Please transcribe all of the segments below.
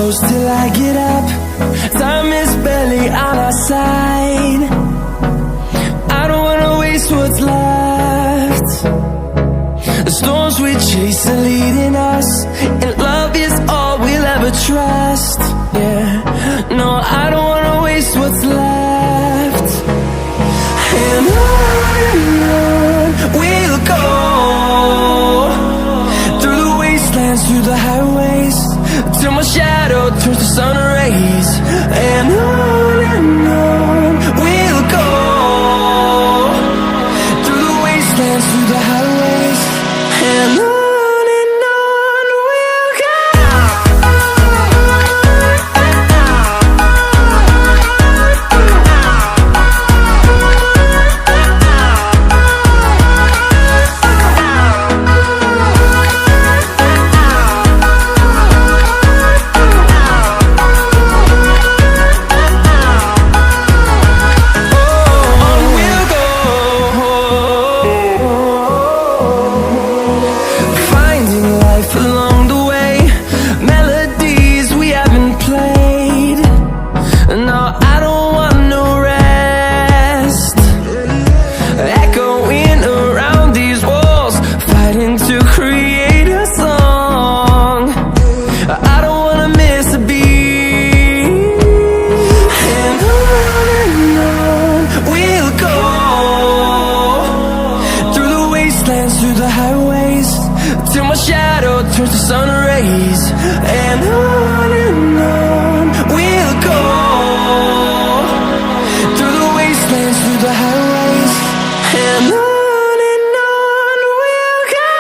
close till I get up. Time is barely on our side. I don't wanna waste what's left. The storms we chase are leading us, and love is all we'll ever trust. Yeah, no, I don't wanna waste what's left. And on we'll go, through the wastelands, through the highways, till my shadow turns to sun rays. And on we'll go, through the wastelands, through the highways, and on we'll go. Through the highways, till my shadow turns to sun rays. And on we'll go, through the wastelands, through the highways, and on we'll go.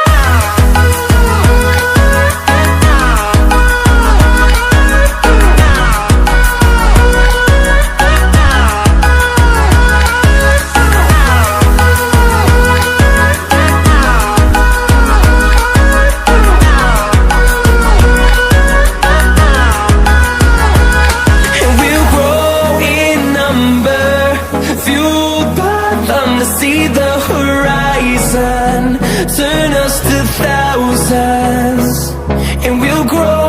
To see the horizon turn us to thousands, and we'll grow